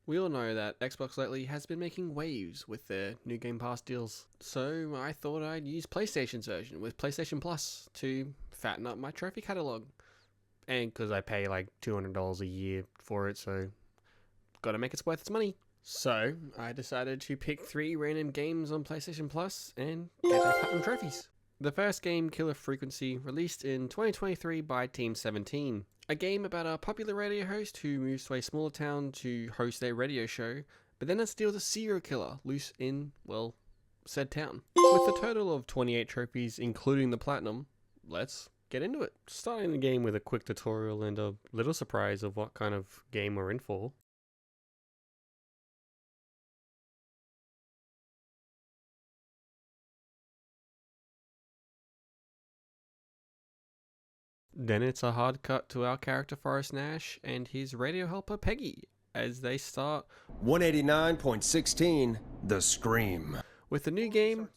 We all know that Xbox lately has been making waves with their new Game Pass deals. So I thought I'd use PlayStation's version with PlayStation Plus to fatten up my trophy catalog. And because I pay like $200 a year for it, so gotta make it worth its money. So I decided to pick 3 random games on PlayStation Plus and get their platinum trophies. The first game, Killer Frequency, released in 2023 by Team 17. A game about a popular radio host who moves to a smaller town to host their radio show, but then it steals a serial killer loose in, well, said town. With a total of 28 trophies, including the platinum, let's get into it. Starting the game with a quick tutorial and a little surprise of what kind of game we're in for. Then it's a hard cut to our character Forrest Nash and his radio helper Peggy as they start 189.16, The Scream. with the new game.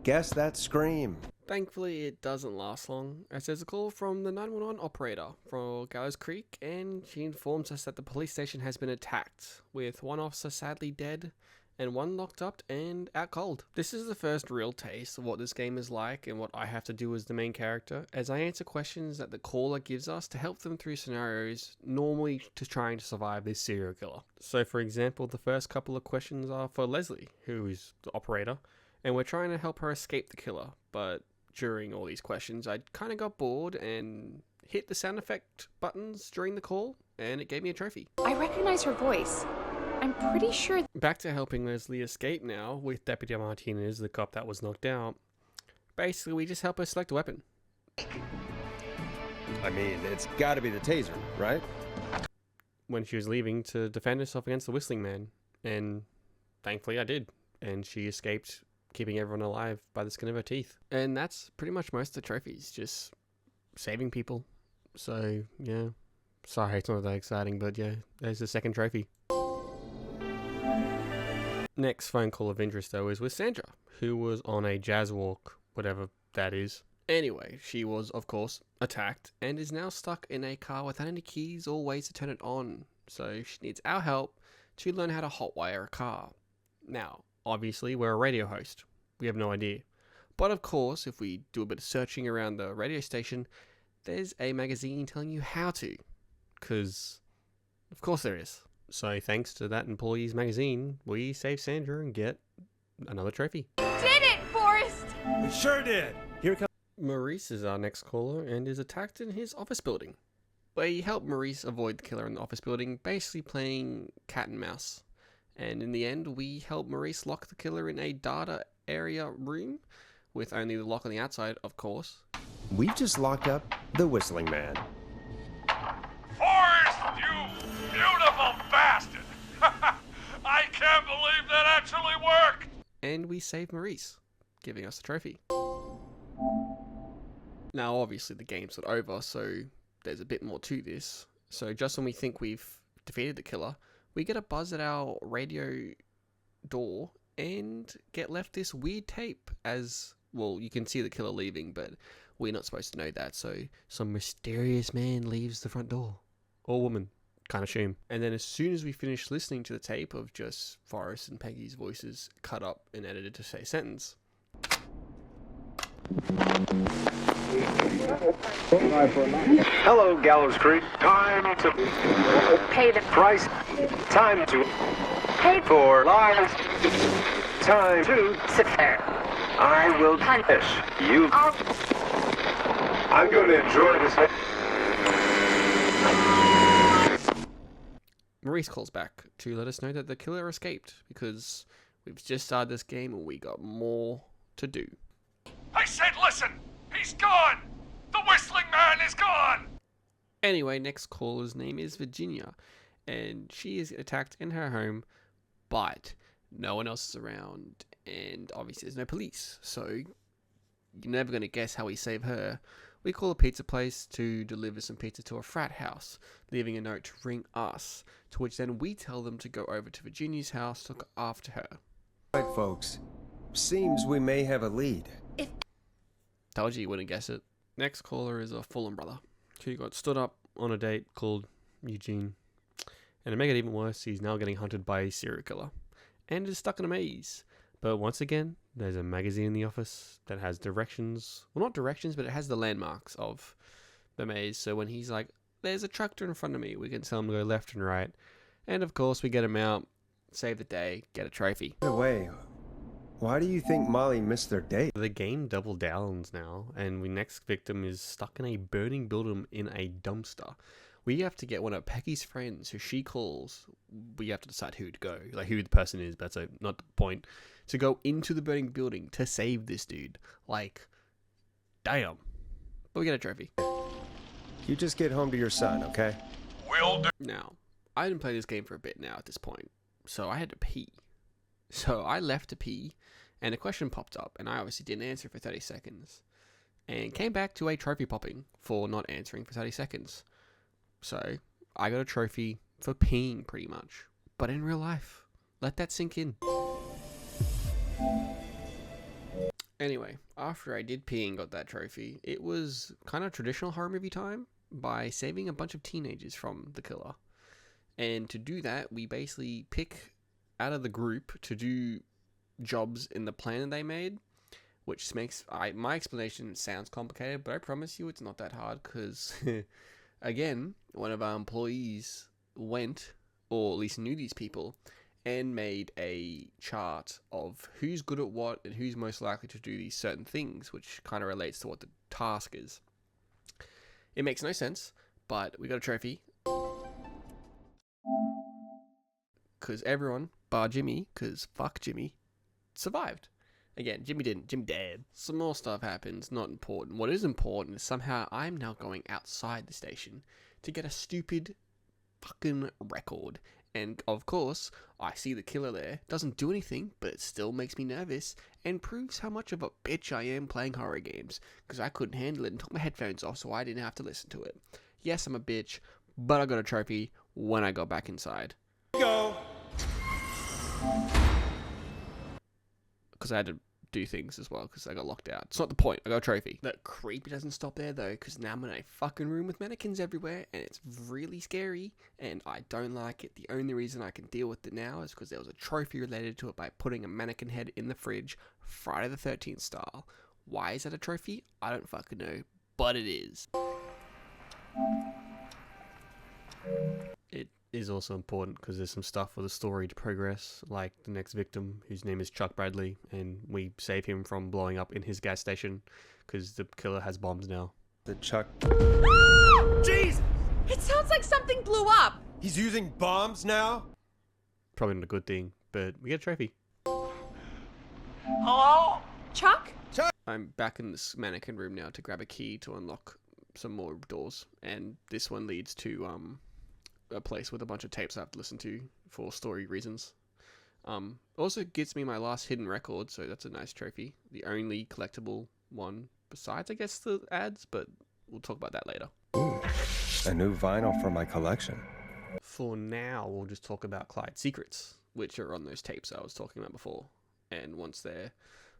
Guess that Scream. Thankfully, it doesn't last long, as there's a call from the 911 operator for Gallows Creek, and she informs us that the police station has been attacked, with one officer sadly dead and one locked up and out cold. This is the first real taste of what this game is like and what I have to do as the main character, as I answer questions that the caller gives us to help them through scenarios normally to trying to survive this serial killer. So for example, the first couple of questions are for Leslie, who is the operator, and we're trying to help her escape the killer, but during all these questions I kind of got bored and hit the sound effect buttons during the call, and it gave me a trophy. I recognize her voice. I'm pretty sure. Back to helping Leslie escape now with Deputy Martinez, the cop that was knocked out. Basically, we just help her select a weapon. I mean, it's gotta be the taser, right? When she was leaving to defend herself against the Whistling Man, and thankfully I did, and she escaped, keeping everyone alive by the skin of her teeth. And that's pretty much most of the trophies, just saving people. So, yeah. Sorry, it's not that exciting, but yeah, there's the second trophy. Next phone call of interest though is with Sandra, who was on a jazz walk, whatever that is. Anyway, she was of course attacked and is now stuck in a car without any keys or ways to turn it on. So she needs our help to learn how to hotwire a car. Now, obviously we're a radio host. We have no idea. But of course, if we do a bit of searching around the radio station, there's a magazine telling you how to. 'Cause of course there is. So thanks to that employee's magazine, we save Sandra and get another trophy. Did it, Forrest! We sure did. Here comes. Maurice is our next caller and is attacked in his office building. We help Maurice avoid the killer in the office building, basically playing cat and mouse. And in the end, we help Maurice lock the killer in a data area room, with only the lock on the outside, of course. We've just locked up the Whistling Man. Forrest, you beautiful bastard! I can't believe that actually worked! And we save Maurice, giving us the trophy. Now, obviously, the game's not over, so there's a bit more to this. So just when we think we've defeated the killer, we get a buzz at our radio door and get left this weird tape as, well, you can see the killer leaving, but we're not supposed to know that, so some mysterious man leaves the front door. Or woman, can't assume. And then as soon as we finish listening to the tape of just Forrest and Peggy's voices cut up and edited to say sentence. Hello, Gallows Creek. Time to Pay the price. Time to pay for lives. Time to sit there. I will punish you. I'm going to enjoy this. Maurice calls back to let us know that the killer escaped because we've just started this game and we got more to do. I said listen! He's gone! The Whistling Man is gone! Anyway, next caller's name is Virginia, and she is attacked in her home, but no one else is around, and obviously there's no police, so you're never going to guess how we save her. We call a pizza place to deliver some pizza to a frat house, leaving a note to ring us, to which then we tell them to go over to Virginia's house to look after her. Right, folks. Seems we may have a lead. Told you wouldn't guess it. Next caller is a Fulham brother who got stood up on a date called Eugene. And to make it even worse, he's now getting hunted by a serial killer and is stuck in a maze. But once again, there's a magazine in the office that has directions. Well, not directions, but it has the landmarks of the maze. So when he's like, there's a tractor in front of me, we can tell him to go left and right. And of course, we get him out, save the day, get a trophy. By the way, why do you think Molly missed their date? The game double downs now, and the next victim is stuck in a burning building in a dumpster. We have to get one of Peggy's friends, who she calls. We have to decide who to go, like who the person is. But that's not the point. To go into the burning building to save this dude. Like, damn. But we get a trophy. You just get home to your son, okay? Will do. Now, I didn't play this game for a bit now at this point, so I had to pee. So I left to pee, and a question popped up, and I obviously didn't answer for 30 seconds. And came back to a trophy popping for not answering for 30 seconds. So, I got a trophy for peeing, pretty much. But in real life. Let that sink in. Anyway, after I did pee and got that trophy, it was kind of traditional horror movie time by saving a bunch of teenagers from the killer. And to do that, we basically pick out of the group to do jobs in the plan that they made, which makes my explanation sounds complicated, but I promise you it's not that hard because... Again, one of our employees went, or at least knew these people, and made a chart of who's good at what and who's most likely to do these certain things, which kind of relates to what the task is. It makes no sense, but we got a trophy. Because everyone, bar Jimmy, because fuck Jimmy, survived. Again, Jimmy didn't. Jimmy dead. Some more stuff happens, not important. What is important is somehow I'm now going outside the station to get a stupid fucking record. And of course, I see the killer there. Doesn't do anything, but it still makes me nervous and proves how much of a bitch I am playing horror games. Because I couldn't handle it and took my headphones off so I didn't have to listen to it. Yes, I'm a bitch, but I got a trophy when I got back inside. Go! Because I had to do things as well because I got locked out. It's not the point. I got a trophy. That creep doesn't stop there though, because now I'm in a fucking room with mannequins everywhere and it's really scary and I don't like it. The only reason I can deal with it now is because there was a trophy related to it by putting a mannequin head in the fridge, Friday the 13th style. Why is that a trophy? I don't fucking know, but it is. It is also important because there's some stuff for the story to progress, like the next victim, whose name is Chuck Bradley, and we save him from blowing up in his gas station because the killer has bombs now. The Chuck... Jesus! It sounds like something blew up! He's using bombs now? Probably not a good thing, but we get a trophy. Hello? Chuck? I'm back in this mannequin room now to grab a key to unlock some more doors, and this one leads to a place with a bunch of tapes I have to listen to for story reasons. Also gets me my last hidden record, so that's a nice trophy. The only collectible one besides, I guess, the ads, but we'll talk about that later. Ooh, a new vinyl for my collection. For now, we'll just talk about Clyde's secrets, which are on those tapes I was talking about before. And once they're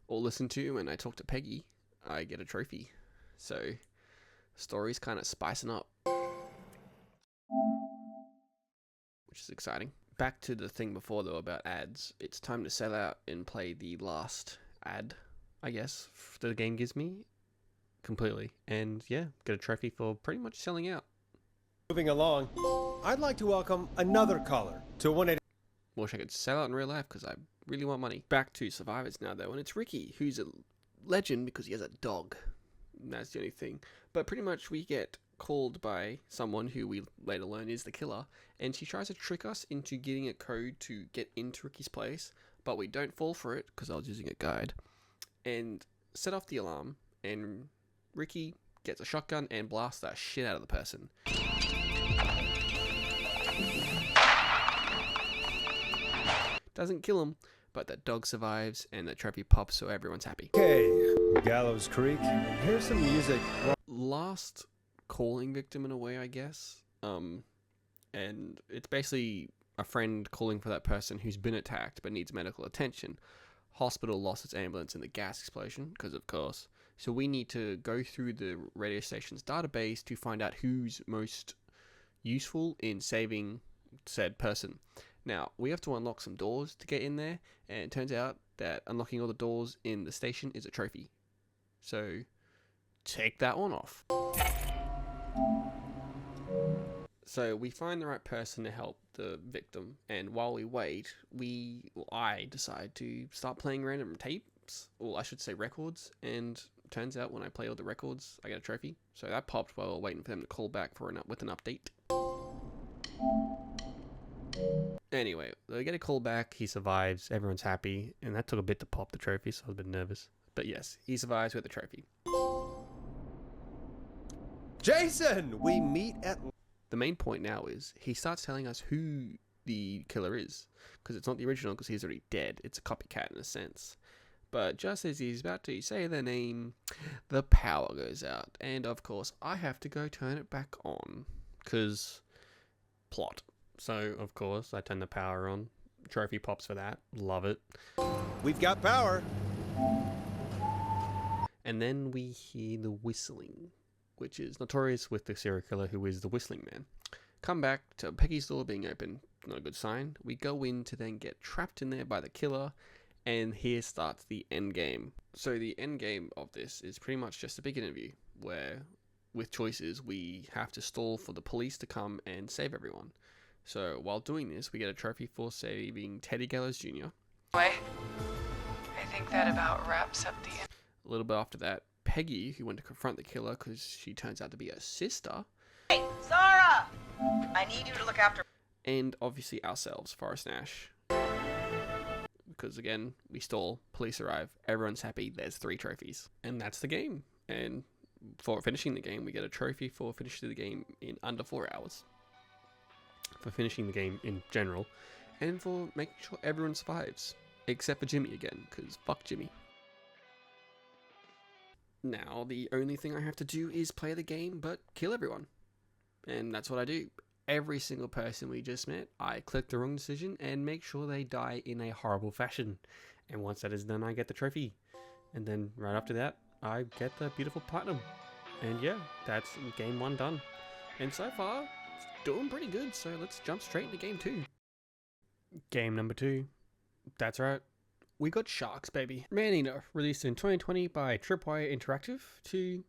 all listened to and I talk to Peggy, I get a trophy. So, story's kind of spicing up, which is exciting. Back to the thing before though about ads. It's time to sell out and play the last ad, I guess, the game gives me completely. And yeah, get a trophy for pretty much selling out. Moving along, I'd like to welcome another caller to 180. Wish I could sell out in real life because I really want money. Back to survivors now though, and it's Ricky, who's a legend because he has a dog. And that's the only thing. But pretty much we get called by someone who we later learn is the killer, and she tries to trick us into getting a code to get into Ricky's place, but we don't fall for it because I was using a guide, and set off the alarm, and Ricky gets a shotgun and blasts the shit out of the person. Doesn't kill him, but that dog survives and the trophy pops, so everyone's happy. Okay, Gallows Creek, here's some music. Last calling victim in a way, I guess. And it's basically a friend calling for that person who's been attacked but needs medical attention. Hospital lost its ambulance in the gas explosion, because of course. So we need to go through the radio station's database to find out who's most useful in saving said person. Now, we have to unlock some doors to get in there, and it turns out that unlocking all the doors in the station is a trophy. So, take that one off. So, we find the right person to help the victim, and while we wait, I decide to start playing random tapes, or I should say records, and turns out when I play all the records, I get a trophy. So that popped while we were waiting for them to call back with an update. Anyway, they get a call back, he survives, everyone's happy, and that took a bit to pop the trophy, so I was a bit nervous. But yes, he survives with the trophy. Jason, we meet at... The main point now is, he starts telling us who the killer is, because it's not the original, because he's already dead. It's a copycat in a sense. But just as he's about to say the name, the power goes out. And of course, I have to go turn it back on. Because plot. So, of course, I turn the power on. Trophy pops for that. Love it. We've got power. And then we hear the whistling, which is notorious with the serial killer who is the whistling man. Come back to Peggy's door being open. Not a good sign. We go in to then get trapped in there by the killer. And here starts the end game. So the end game of this is pretty much just a big interview where, with choices, we have to stall for the police to come and save everyone. So while doing this, we get a trophy for saving Teddy Gallows Jr. I think that about wraps up the end. A little bit after that, Peggy, who went to confront the killer because she turns out to be a sister. Hey, Zara! I need you to look after... And obviously ourselves, Forrest and Ash. Because again, we stall, police arrive, everyone's happy, there's 3 trophies. And that's the game. And for finishing the game, we get a trophy for finishing the game in under 4 hours. For finishing the game in general. And for making sure everyone survives. Except for Jimmy again, because fuck Jimmy. Now, the only thing I have to do is play the game, but kill everyone. And that's what I do. Every single person we just met, I click the wrong decision and make sure they die in a horrible fashion. And once that is done, I get the trophy. And then right after that, I get the beautiful platinum. And yeah, that's game 1 done. And so far, it's doing pretty good, so let's jump straight into game 2. Game number 2. That's right. We got Sharks, baby. Man-Eater, released in 2020 by Tripwire Interactive, to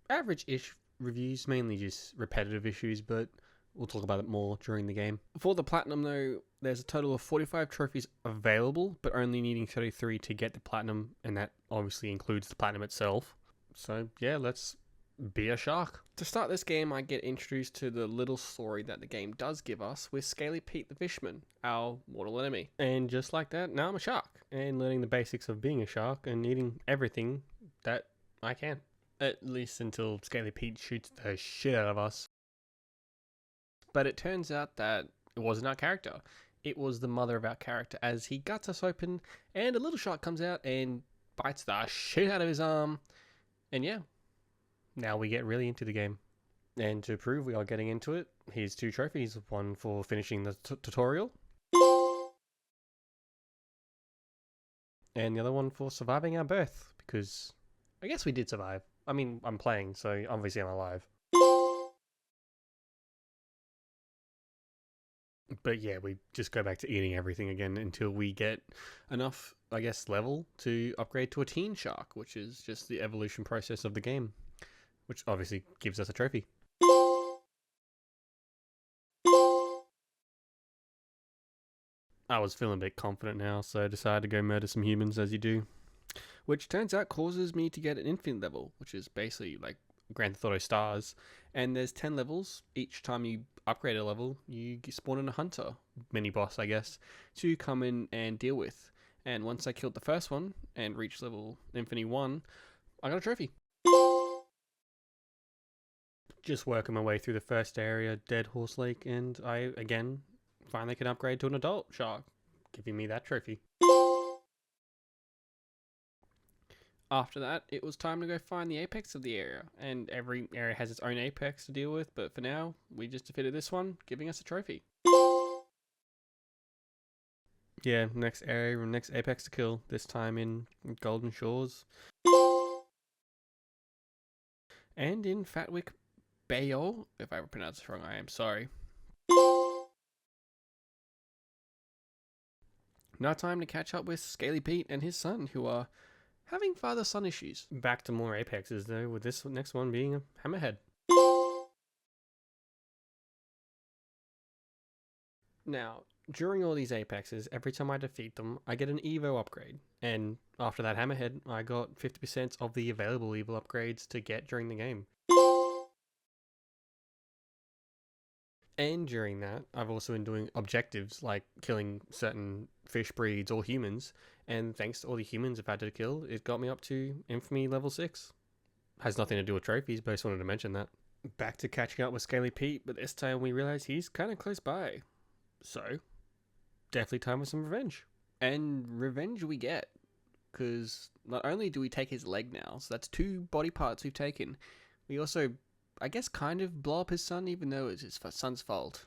average-ish reviews, mainly just repetitive issues, but we'll talk about it more during the game. For the platinum though, there's a total of 45 trophies available, but only needing 33 to get the platinum, and that obviously includes the platinum itself. So yeah, let's be a shark. To start this game, I get introduced to the little story that the game does give us with Scaly Pete the Fishman, our mortal enemy. And just like that, now I'm a shark, and learning the basics of being a shark and eating everything that I can. At least until Scaly Pete shoots the shit out of us. But it turns out that it wasn't our character. It was the mother of our character, as he guts us open and a little shark comes out and bites the shit out of his arm. And yeah, now we get really into the game. And to prove we are getting into it, here's 2 trophies. One for finishing the tutorial. And the other one for surviving our birth. Because I guess we did survive. I mean, I'm playing, so obviously I'm alive. But yeah, we just go back to eating everything again until we get enough, I guess, level to upgrade to a teen shark, which is just the evolution process of the game, which obviously gives us a trophy. I was feeling a bit confident now, so I decided to go murder some humans, as you do. Which turns out causes me to get an infinite level, which is basically like Grand Theft Auto Stars. And there's 10 levels. Each time you upgrade a level, you spawn in a hunter, mini-boss I guess, to come in and deal with. And once I killed the first one and reached level Infinity 1, I got a trophy. Just working my way through the first area, Dead Horse Lake, and I, again, finally can upgrade to an adult shark, giving me that trophy. After that, it was time to go find the apex of the area, and every area has its own apex to deal with, but for now, we just defeated this one, giving us a trophy. Yeah, next area, next apex to kill, this time in Golden Shores. And in Fatwick Bayou, if I ever pronounced it wrong, I am sorry. Now time to catch up with Scaly Pete and his son, who are having father-son issues. Back to more Apexes though, with this next one being a Hammerhead. Now, during all these Apexes, every time I defeat them, I get an Evo upgrade. And after that Hammerhead, I got 50% of the available Evo upgrades to get during the game. And during that, I've also been doing objectives like killing certain fish breeds or humans. And thanks to all the humans I've had to kill, it got me up to Infamy level 6. Has nothing to do with trophies, but I just wanted to mention that. Back to catching up with Scaly Pete, but this time we realize he's kind of close by. So, definitely time for some revenge. And revenge we get, because not only do we take his leg now, so that's 2 body parts we've taken, we also, I guess, kind of blow up his son, even though it's his son's fault.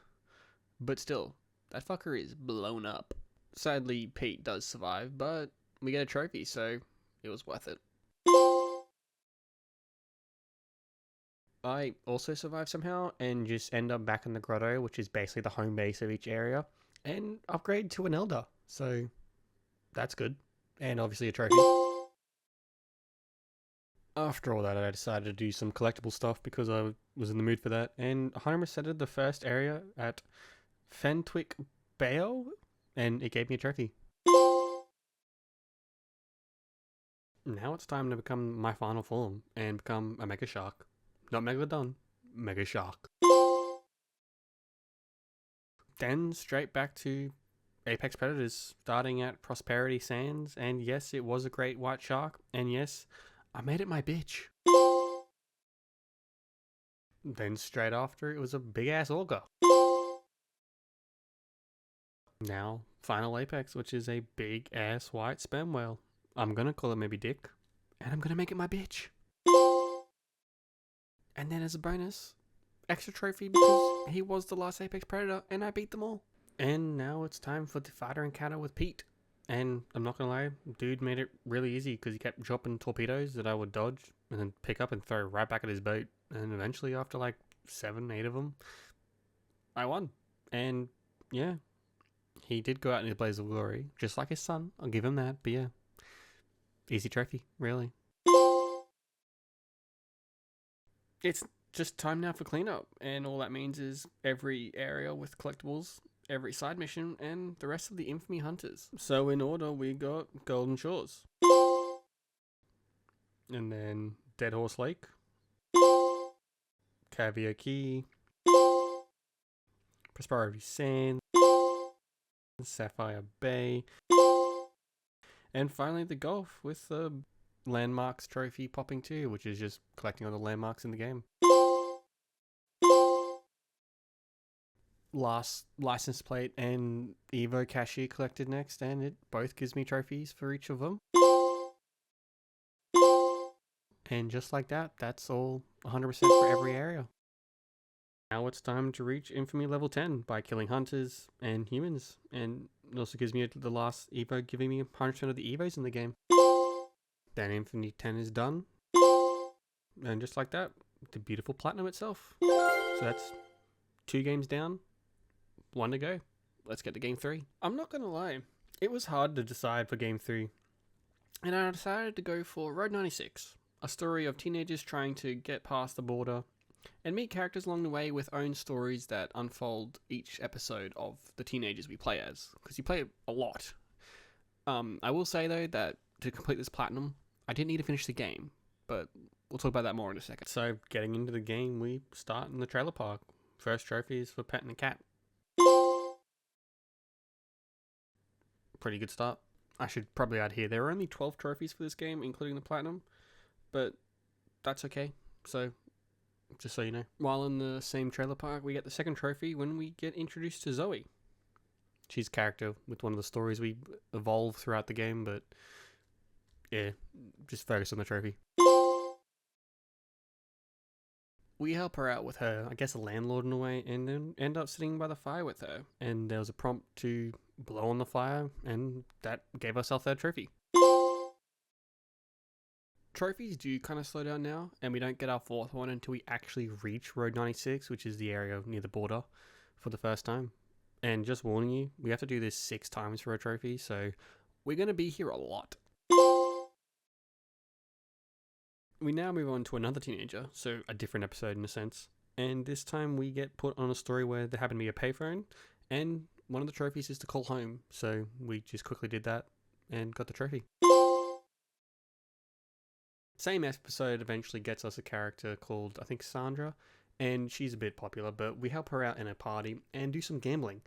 But still, that fucker is blown up. Sadly, Pete does survive, but we get a trophy, so it was worth it. I also survive somehow and just end up back in the grotto, which is basically the home base of each area, and upgrade to an elder. So that's good. And obviously a trophy. After all that, I decided to do some collectible stuff because I was in the mood for that, and 100%ed the first area at Fentwick Bayo, and it gave me a trophy. Now it's time to become my final form and become a Mega Shark. Not Megalodon, Mega Shark. Then straight back to Apex Predators, starting at Prosperity Sands, and yes, it was a great white shark, and yes, I made it my bitch. Then straight after, it was a big ass auger. Now, final Apex, which is a big ass white sperm whale. I'm gonna call it maybe Dick, and I'm gonna make it my bitch. And then as a bonus, extra trophy because he was the last Apex Predator and I beat them all. And now it's time for the fighter encounter with Pete. And I'm not gonna lie, dude made it really easy because he kept dropping torpedoes that I would dodge and then pick up and throw right back at his boat. And eventually, after like 7, 8 of them, I won. And yeah, he did go out in a blaze of glory, just like his son. I'll give him that. But yeah, easy trophy, really. It's just time now for cleanup, and all that means is every area with collectibles, every side mission, and the rest of the Infamy Hunters. So in order, we got Golden Shores. And then Dead Horse Lake. Caviar Key. Prosperity Sands. Sapphire Bay. And finally the Gulf with the Landmarks trophy popping too, which is just collecting all the landmarks in the game. Last license plate and Evo cashier collected next, and it both gives me trophies for each of them. And just like that, that's all 100% for every area. Now it's time to reach Infamy level 10 by killing hunters and humans, and it also gives me the last Evo giving me 100% of the Evos in the game. Then Infamy 10 is done, and just like that, the beautiful platinum itself. So that's 2 games down, 1 to go. Let's get to game 3. I'm not gonna lie, it was hard to decide for game 3, and I decided to go for Road 96, a story of teenagers trying to get past the border and meet characters along the way with own stories that unfold each episode of the teenagers we play as, because you play a lot. I will say though that to complete this platinum, I didn't need to finish the game, but we'll talk about that more in a second. So, getting into the game, we start in the trailer park. First trophy is for petting a cat. Pretty good start. I should probably add here, there are only 12 trophies for this game, including the platinum, but that's okay. So, just so you know. While in the same trailer park, we get the second trophy when we get introduced to Zoe. She's a character with one of the stories we evolve throughout the game, but yeah, just focus on the trophy. We help her out with her, I guess, a landlord in a way, and then end up sitting by the fire with her. And there was a prompt to blow on the fire, and that gave us our third trophy. Trophies do kind of slow down now, and we don't get our fourth one until we actually reach Road 96, which is the area near the border, for the first time. And just warning you, we have to do this 6 times for a trophy, so we're going to be here a lot. We now move on to another teenager, so a different episode in a sense. And this time we get put on a story where there happened to be a payphone, and one of the trophies is to call home. So we just quickly did that and got the trophy. Same episode eventually gets us a character called, I think, Sandra, and she's a bit popular, but we help her out in a party and do some gambling.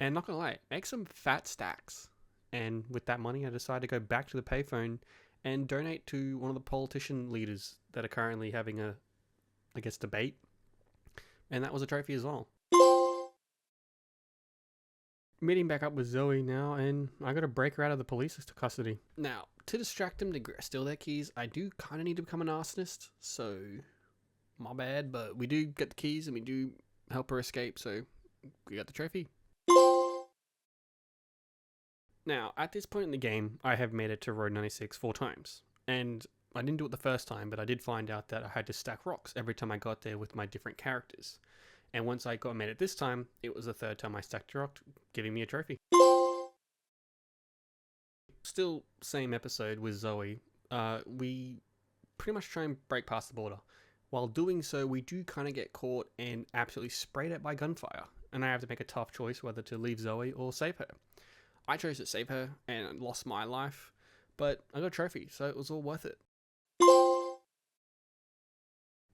And not gonna lie, make some fat stacks. And with that money, I decided to go back to the payphone and donate to one of the politician leaders that are currently having a, I guess, debate. And that was a trophy as well. Meeting back up with Zoe now, and I gotta break her out of the police custody. Now, to distract them to steal their keys, I do kind of need to become an arsonist, so my bad, but we do get the keys and we do help her escape, so we got the trophy. Now, at this point in the game, I have made it to Road 96 4 times, and I didn't do it the first time, but I did find out that I had to stack rocks every time I got there with my different characters. And once I made it this time, it was the 3rd time I stacked a rock, giving me a trophy. Still, same episode with Zoe. We pretty much try and break past the border. While doing so, we do kind of get caught and absolutely sprayed at by gunfire. And I have to make a tough choice whether to leave Zoe or save her. I chose to save her and lost my life, but I got a trophy, so it was all worth it.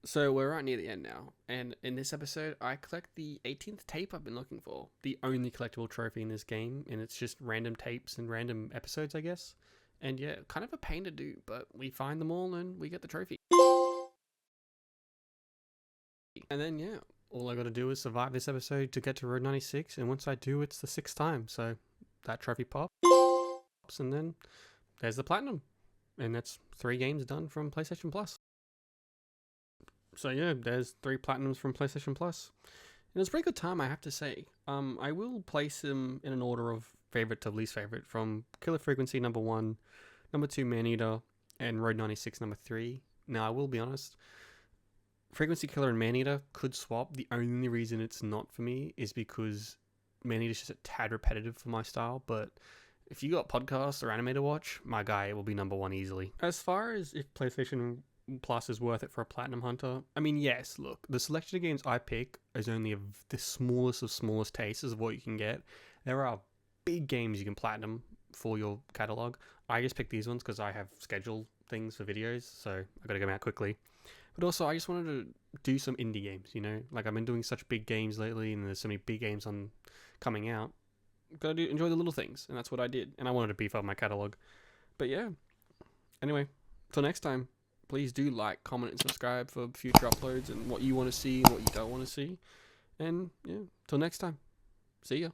So we're right near the end now, and in this episode, I collect the 18th tape I've been looking for. The only collectible trophy in this game, and it's just random tapes and random episodes, I guess. And yeah, kind of a pain to do, but we find them all and we get the trophy. And then yeah, all I gotta do is survive this episode to get to Road 96, and once I do, it's the 6th time, so that trophy pops, and then there's the platinum. And that's 3 games done from PlayStation Plus. So yeah, there's 3 platinums from PlayStation Plus. And it was a pretty good time, I have to say. I will place them in an order of favorite to least favorite, from Killer Frequency number 1, number 2 Maneater, and Road 96 number 3. Now I will be honest, Frequency Killer and Maneater could swap. The only reason it's not for me is because Maneater's just a tad repetitive for my style, but if you got podcasts or anime to watch, my guy will be number 1 easily. As far as if PlayStation Plus is worth it for a Platinum Hunter, I mean, yes, look, the selection of games I pick is only of the smallest of smallest tastes of what you can get. There are big games you can Platinum for your catalog. I just picked these ones because I have scheduled things for videos, so I gotta get them out quickly. But also, I just wanted to do some indie games, you know? Like, I've been doing such big games lately, and there's so many big games coming out. Gotta enjoy the little things, and that's what I did. And I wanted to beef up my catalog. But yeah. Anyway, till next time, please do like, comment, and subscribe for future uploads and what you want to see and what you don't want to see. And yeah, till next time. See ya.